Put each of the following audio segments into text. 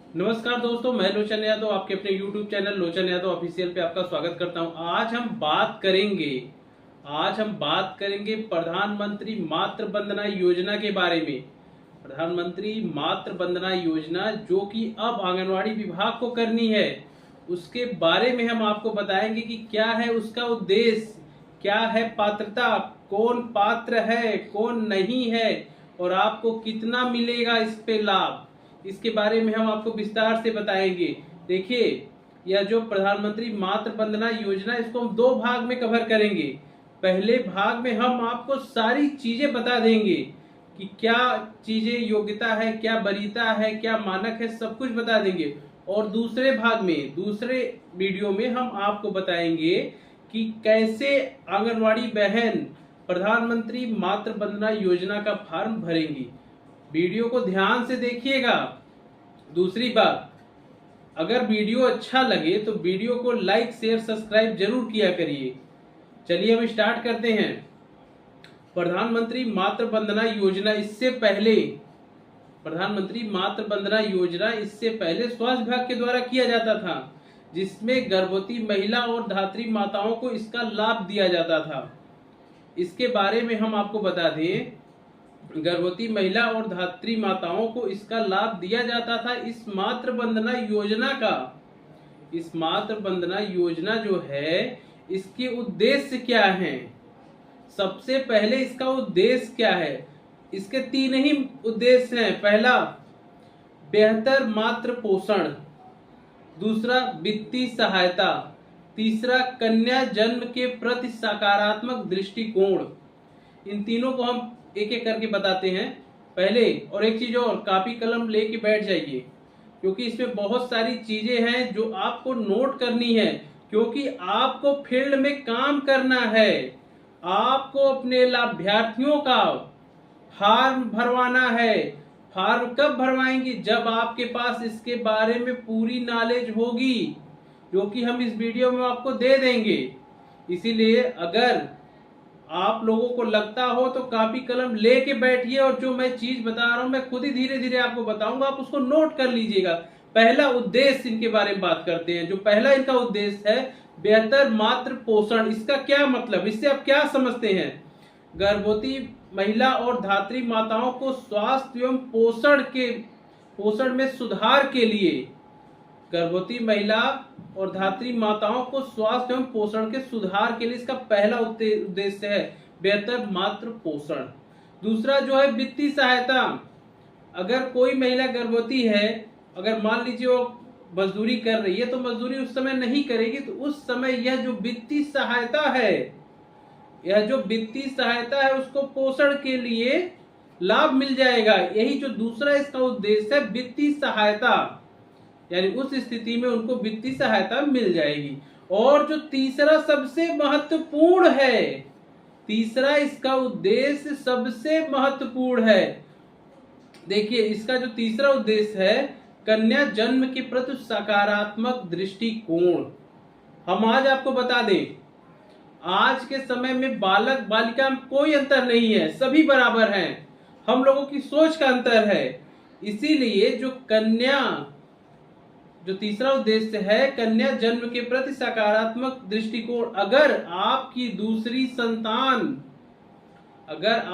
नमस्कार दोस्तों, मैं लोचन यादव आपके अपने YouTube चैनल लोचन यादव ऑफिशियल पे आपका स्वागत करता हूं। आज हम बात करेंगे प्रधानमंत्री मातृ वंदना योजना के बारे में। प्रधानमंत्री मातृ वंदना योजना जो कि अब आंगनवाड़ी विभाग को करनी है, उसके बारे में हम आपको बताएंगे कि क्या है उसका उद्देश्य, क्या है पात्रता, कौन पात्र है कौन नहीं है और आपको कितना मिलेगा इस पे लाभ, इसके बारे में हम आपको विस्तार से बताएंगे। देखिए, यह जो प्रधानमंत्री मातृ वंदना योजना, इसको हम दो भाग में कवर करेंगे। पहले भाग में हम आपको सारी चीजें बता देंगे कि क्या चीजें योग्यता है, क्या वरीयता है, क्या मानक है, सब कुछ बता देंगे। और दूसरे भाग में, दूसरे वीडियो में हम आपको बताएंगे कि कैसे आंगनवाड़ी बहन प्रधानमंत्री मातृ वंदना योजना का फॉर्म भरेंगी। वीडियो को ध्यान से देखिएगा। दूसरी बात, अगर वीडियो अच्छा लगे तो वीडियो को लाइक शेयर सब्सक्राइब जरूर किया करिए। चलिए हम स्टार्ट करते हैं। प्रधानमंत्री मातृ वंदना योजना, प्रधानमंत्री मातृ वंदना योजना इससे पहले स्वास्थ्य विभाग के द्वारा किया जाता था, जिसमें गर्भवती महिला और धात्री माताओं को इसका लाभ दिया जाता था। इसके बारे में हम आपको बता दें, गर्भवती महिला और धात्री माताओं को इसका लाभ दिया जाता था। इस मातृ वंदना योजना जो है, इसके उद्देश्य क्या हैं? सबसे पहले इसका उद्देश्य क्या है? इसके तीन ही उद्देश्य हैं। पहला, बेहतर मातृ पोषण। दूसरा, वित्तीय सहायता। तीसरा, कन्या जन्म के प्रति सकारात्मक दृष्टिकोण। इन तीनों को हम एक एक करके बताते हैं। पहले, और एक चीज और, कॉपी कलम लेके बैठ जाइए, क्योंकि इसमें बहुत सारी चीजें हैं जो आपको नोट करनी है, क्योंकि आपको फील्ड में काम करना है। आपको अपने लाभार्थियों का फॉर्म भरवाना है। फॉर्म कब भरवाएंगे? जब आपके पास इसके बारे में पूरी नॉलेज होगी, जो कि हम इस वीडियो में आपको दे देंगे। इसीलिए अगर आप लोगों को लगता हो तो कॉपी कलम लेके बैठिए, और जो मैं चीज बता रहा हूं मैं खुद ही धीरे धीरे आपको बताऊंगा, आप उसको नोट कर लीजिएगा। पहला उद्देश्य इनके बारे में बात करते हैं। जो पहला इनका उद्देश्य है, बेहतर मातृ पोषण। इसका क्या मतलब, इससे आप क्या समझते हैं? गर्भवती महिला और धात्री माताओं को स्वास्थ्य एवं पोषण में सुधार के लिए, गर्भवती महिला और धात्री माताओं को स्वास्थ्य एवं पोषण के सुधार के लिए इसका पहला उद्देश्य है बेहतर मातृ पोषण। दूसरा जो है, वित्तीय सहायता। अगर कोई महिला गर्भवती है, अगर मान लीजिए वो मजदूरी कर रही है, तो मजदूरी उस समय नहीं करेगी, तो उस समय यह जो वित्तीय सहायता है उसको पोषण के लिए लाभ मिल जाएगा। यही जो दूसरा इसका उद्देश्य है, वित्तीय सहायता, यानी उस स्थिति में उनको वित्तीय सहायता मिल जाएगी। और जो तीसरा सबसे महत्वपूर्ण है, तीसरा इसका उद्देश्य सबसे महत्वपूर्ण है। देखिए, इसका जो तीसरा उद्देश्य है, कन्या जन्म के प्रति सकारात्मक दृष्टिकोण। हम आज आपको बता दें, आज के समय में बालक बालिका में कोई अंतर नहीं है, सभी बराबर हैं। हम लोगों की सोच का अंतर है। इसीलिए जो तीसरा उद्देश्य है, कन्या जन्म के प्रति सकारात्मक दृष्टिकोण। अगर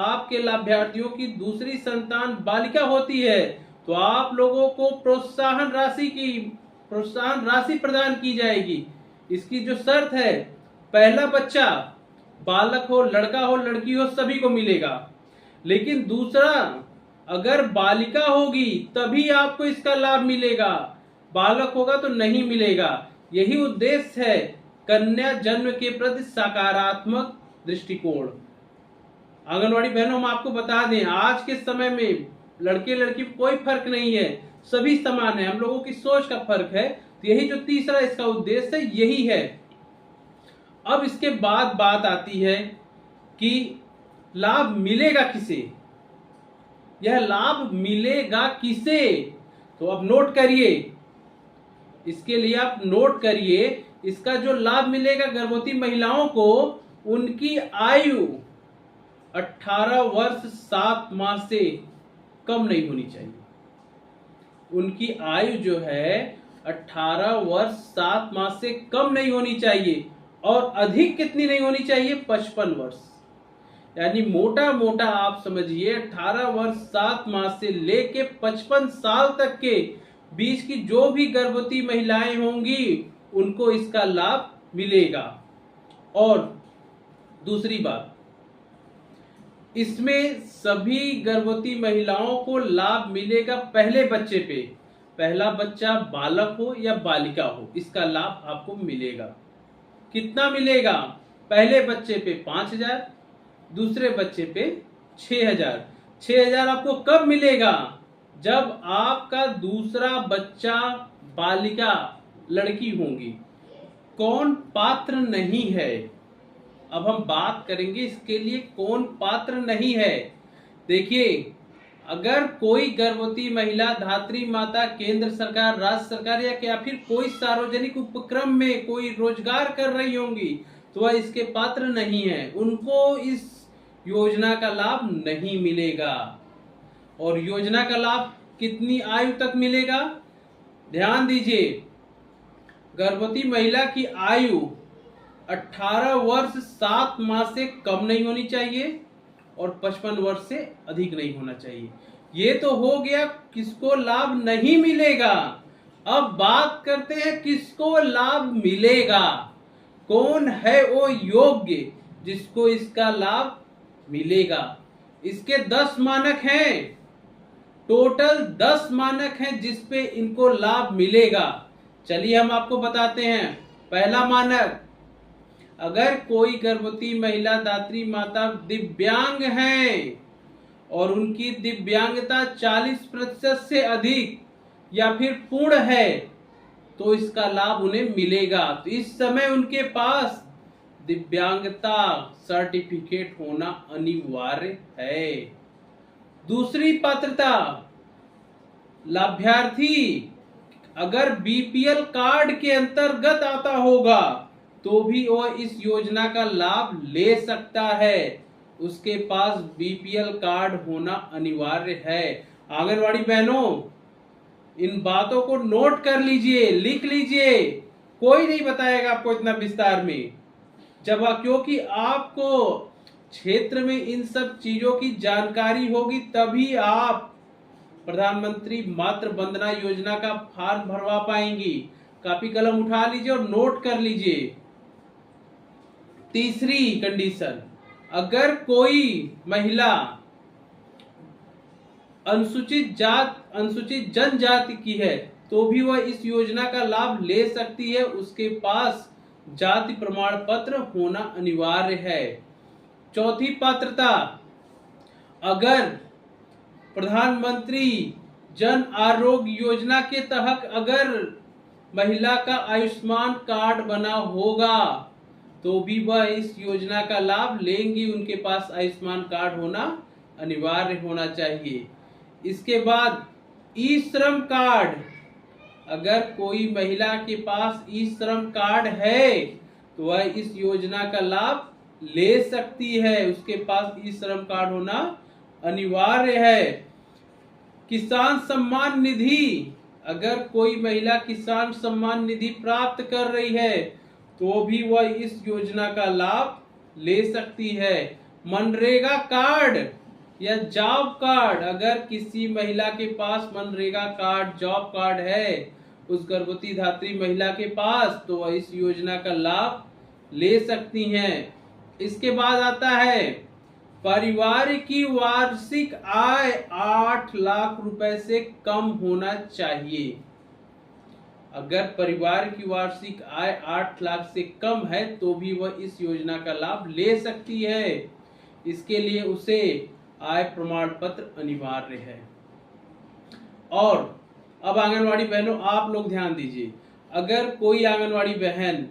आपके लाभार्थियों की दूसरी संतान बालिका होती है, तो आप लोगों को प्रोत्साहन राशि प्रदान की जाएगी। इसकी जो शर्त है, पहला बच्चा बालक हो, लड़का हो, लड़की हो, सभी को मिलेगा। लेकिन दूसरा, अगर बालिका होगी तभी आपको इसका लाभ मिलेगा, बालक होगा तो नहीं मिलेगा। यही उद्देश्य है कन्या जन्म के प्रति सकारात्मक दृष्टिकोण। आंगनवाड़ी बहनों, हम आपको बता दें, आज के समय में लड़के लड़की कोई फर्क नहीं है, सभी समान है। हम लोगों की सोच का फर्क है। तो यही जो तीसरा इसका उद्देश्य है, यही है। अब इसके बाद बात आती है कि लाभ मिलेगा किसे? यह लाभ मिलेगा किसे? तो अब नोट करिए, इसके लिए आप नोट करिए। इसका जो लाभ मिलेगा गर्भवती महिलाओं को, उनकी आयु 18 वर्ष 7 माह से कम नहीं होनी चाहिए। उनकी आयु जो है 18 वर्ष 7 मास से कम नहीं होनी चाहिए, और अधिक कितनी नहीं होनी चाहिए, 55 वर्ष। यानी मोटा मोटा आप समझिए 18 वर्ष 7 मास से लेके 55 साल तक के बीच की जो भी गर्भवती महिलाएं होंगी उनको इसका लाभ मिलेगा। और दूसरी बात, इसमें सभी गर्भवती महिलाओं को लाभ मिलेगा पहले बच्चे पे। पहला बच्चा बालक हो या बालिका हो, इसका लाभ आपको मिलेगा। कितना मिलेगा? पहले बच्चे पे 5,000, दूसरे बच्चे पे 6,000। 6,000 आपको कब मिलेगा? जब आपका दूसरा बच्चा बालिका लड़की होंगी। कौन पात्र नहीं है, अब हम बात करेंगे इसके लिए कौन पात्र नहीं है। देखिए, अगर कोई गर्भवती महिला धात्री माता केंद्र सरकार, राज्य सरकार या फिर कोई सार्वजनिक उपक्रम में कोई रोजगार कर रही होंगी तो वह इसके पात्र नहीं है, उनको इस योजना का लाभ नहीं मिलेगा। और योजना का लाभ कितनी आयु तक मिलेगा? ध्यान दीजिए, गर्भवती महिला की आयु 18 वर्ष 7 मास से कम नहीं होनी चाहिए और 55 वर्ष से अधिक नहीं होना चाहिए। ये तो हो गया किसको लाभ नहीं मिलेगा। अब बात करते हैं किसको लाभ मिलेगा। कौन है वो योग्य जिसको इसका लाभ मिलेगा? इसके 10 मानक हैं, टोटल 10 मानक हैं जिसपे इनको लाभ मिलेगा। चलिए हम आपको बताते हैं। पहला मानक, अगर कोई गर्भवती महिला दात्री माता दिव्यांग है और उनकी दिव्यांगता 40% से अधिक या फिर पूर्ण है तो इसका लाभ उन्हें मिलेगा। तो इस समय उनके पास दिव्यांगता सर्टिफिकेट होना अनिवार्य है। दूसरी पात्रता, लाभार्थी अगर बीपीएल कार्ड के अंतर्गत आता होगा तो भी वह इस योजना का लाभ ले सकता है। उसके पास बीपीएल कार्ड होना अनिवार्य है। आंगनवाड़ी बहनों, इन बातों को नोट कर लीजिए, लिख लीजिए। कोई नहीं बताएगा आपको इतना विस्तार में, क्योंकि आपको क्षेत्र में इन सब चीजों की जानकारी होगी तभी आप प्रधानमंत्री मातृ वंदना योजना का फॉर्म भरवा पाएंगी। कॉपी कलम उठा लीजिए और नोट कर लीजिए। तीसरी कंडीशन, अगर कोई महिला अनुसूचित जनजाति की है तो भी वह इस योजना का लाभ ले सकती है। उसके पास जाति प्रमाण पत्र होना अनिवार्य है। चौथी पात्रता, अगर प्रधानमंत्री जन आरोग्य योजना के तहत अगर महिला का आयुष्मान कार्ड बना होगा तो भी वह इस योजना का लाभ लेंगी। उनके पास आयुष्मान कार्ड होना अनिवार्य होना चाहिए। इसके बाद ई श्रम कार्ड, अगर कोई महिला के पास ई श्रम कार्ड है तो वह इस योजना का लाभ ले सकती है। उसके पास ई श्रम कार्ड होना अनिवार्य है। किसान सम्मान निधि, अगर कोई महिला किसान सम्मान निधि प्राप्त कर रही है तो भी वह इस योजना का लाभ ले सकती है। मनरेगा कार्ड या जॉब कार्ड, अगर किसी महिला के पास मनरेगा कार्ड, जॉब कार्ड है उस गर्भवती धात्री महिला के पास, तो वह इस योजना का लाभ ले सकती हैं। इसके बाद आता है परिवार की वार्षिक आय 8 लाख रुपए से कम होना चाहिए। अगर परिवार की वार्षिक आय 8 लाख से कम है तो भी वह इस योजना का लाभ ले सकती है। इसके लिए उसे आय प्रमाण पत्र अनिवार्य है। और अब आंगनवाड़ी बहनों, आप लोग ध्यान दीजिए, अगर कोई आंगनवाड़ी बहन,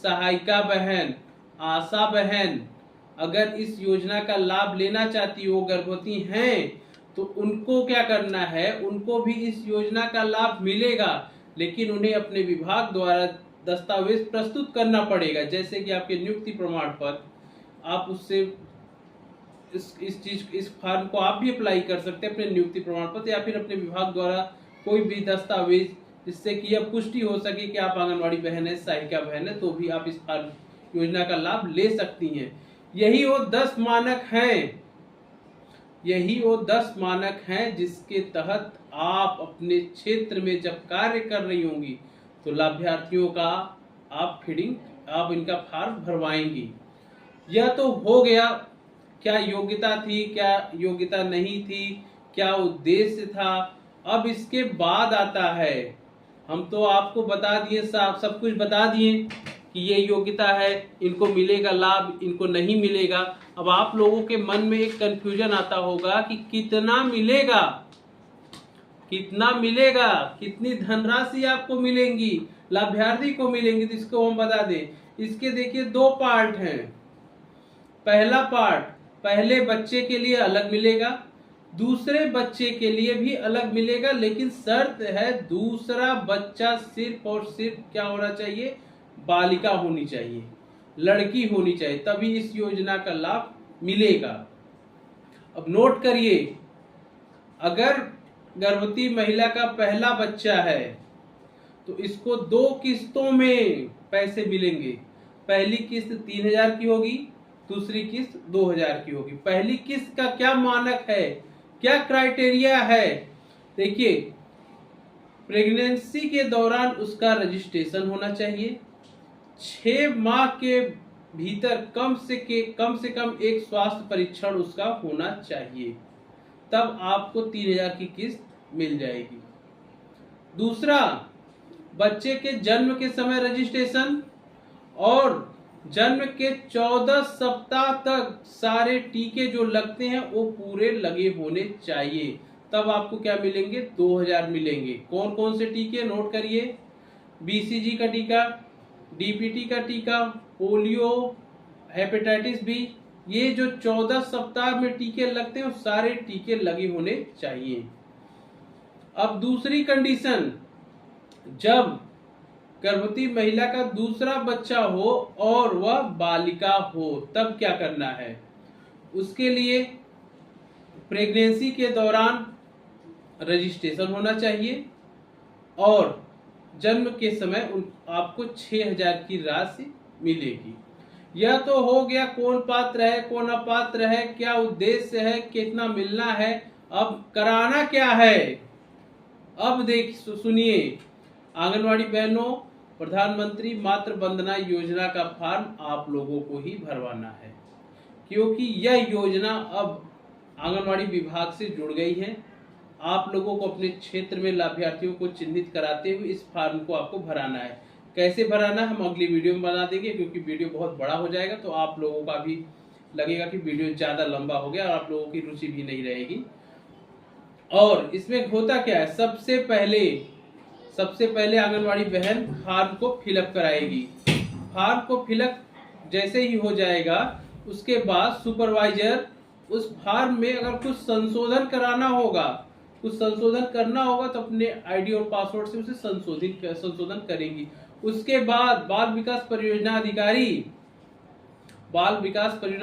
सहायिका बहन, आशा बहन अगर इस योजना का लाभ लेना चाहती हो, गर्भवती हैं, तो उनको क्या करना है, उनको भी इस योजना का लाभ मिलेगा, लेकिन उन्हें अपने विभाग द्वारा दस्तावेज प्रस्तुत करना पड़ेगा। जैसे कि आपके नियुक्ति प्रमाण पत्र, आप उससे इस फॉर्म को आप भी अप्लाई कर सकते हैं, अपने नियुक्ति प्रमाण पत्र, या फिर अपने विभाग द्वारा कोई भी दस्तावेज जिससे कि यह पुष्टि हो सके कि आप आंगनवाड़ी बहन है, सहायिका बहन है, तो भी आप इस योजना का लाभ ले सकती हैं। यही वो 10 मानक हैं, यही वो 10 मानक हैं जिसके तहत आप अपने क्षेत्र में जब कार्य कर रही होंगी तो लाभार्थियों का आप इनका फॉर्म भरवाएंगी। यह तो हो गया, क्या योग्यता थी, क्या योग्यता नहीं थी, क्या उद्देश्य था। अब इसके बाद आता है, हम तो आपको बता दिए, सब कुछ बता दिए कि ये योग्यता है, इनको मिलेगा लाभ, इनको नहीं मिलेगा। अब आप लोगों के मन में एक कंफ्यूजन आता होगा कि कितना मिलेगा, कितना मिलेगा, कितनी धनराशि आपको मिलेंगी, लाभार्थी को मिलेंगी। तो इसको हम बता दें, इसके देखिए 2 पार्ट हैं। पहला पार्ट पहले बच्चे के लिए अलग मिलेगा, दूसरे बच्चे के लिए भी अलग मिलेगा, लेकिन शर्त है दूसरा बच्चा सिर्फ और सिर्फ क्या होना चाहिए, बालिका होनी चाहिए, लड़की होनी चाहिए, तभी इस योजना का लाभ मिलेगा। अब नोट करिए, अगर गर्भवती महिला का पहला बच्चा है तो इसको 2 किस्तों में पैसे मिलेंगे। पहली किस्त 3000 की होगी, दूसरी किस्त 2000 की होगी। पहली किस्त का क्या मानक है, क्या क्राइटेरिया है, देखिए, प्रेगनेंसी के दौरान उसका रजिस्ट्रेशन होना चाहिए, 6 माह के भीतर कम से कम एक स्वास्थ्य परीक्षण उसका होना चाहिए, तब आपको 3000 की किस्त मिल जाएगी। दूसरा, बच्चे के जन्म के समय रजिस्ट्रेशन और जन्म के 14 सप्ताह तक सारे टीके जो लगते हैं वो पूरे लगे होने चाहिए, तब आपको क्या मिलेंगे, 2000 मिलेंगे। कौन कौन से टीके, नोट करिए, BCG का टीका, DPT का टीका, पोलियो, हेपेटाइटिस बी, ये जो 14 सप्ताह में टीके लगते हैं वो सारे टीके लगे होने चाहिए। अब दूसरी कंडीशन, जब गर्भवती महिला का दूसरा बच्चा हो और वह बालिका हो, तब क्या करना है, उसके लिए प्रेगनेंसी के दौरान रजिस्ट्रेशन होना चाहिए और जन्म के समय आपको 6000 की राशि मिलेगी। यह तो हो गया कौन पात्र है, कौन अपात्र है, क्या उद्देश्य है, कितना मिलना है। अब कराना क्या है, अब सुनिए, आंगनवाड़ी बहनों, प्रधानमंत्री मातृ वंदना योजना का फॉर्म आप लोगों को ही भरवाना है, क्योंकि यह योजना अब आंगनवाड़ी विभाग से जुड़ गई है। आप लोगों को अपने क्षेत्र में लाभार्थियों को चिन्हित कराते हुए इस फॉर्म को आपको भराना है। कैसे भराना हम अगली वीडियो में बना देंगे, क्योंकि वीडियो बहुत बड़ा हो जाएगा तो आप लोगों का भी लगेगा कि वीडियो ज़्यादा लंबा हो गया और आप लोगों की रुचि भी नहीं रहेगी। और इसमें होता क्या है, सबसे पहले आंगनवाड़ी बहन फॉर्म को फिलअप कराएगी। फॉर्म को फिलअप जैसे ही हो जाएगा, उसके बाद सुपरवाइजर उस फॉर्म में अगर कुछ संशोधन करना होगा तो अपने आईडी और पासवर्ड से उसे संशोधन करेंगी। उसके बाद बाल विकास परियोजना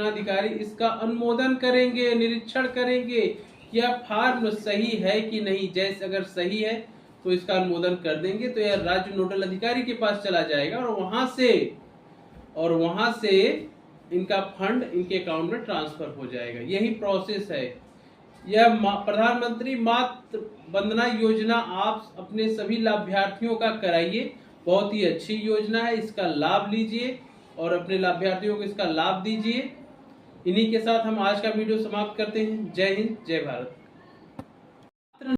अधिकारी इसका अनुमोदन करेंगे, निरीक्षण करेंगे, यह फॉर्म सही है कि नहीं। जैसे अगर सही है तो इसका अनुमोदन कर देंगे, तो यह राज्य नोडल अधिकारी के पास चला जाएगा और वहां से इनका फंड इनके अकाउंट में ट्रांसफर हो जाएगा। यही प्रोसेस है। यह प्रधानमंत्री मातृ वंदना योजना आप अपने सभी लाभार्थियों का कराइए, बहुत ही अच्छी योजना है, इसका लाभ लीजिए और अपने लाभार्थियों को इसका लाभ दीजिए। इन्हीं के साथ हम आज का वीडियो समाप्त करते हैं। जय हिंद, जय भारत।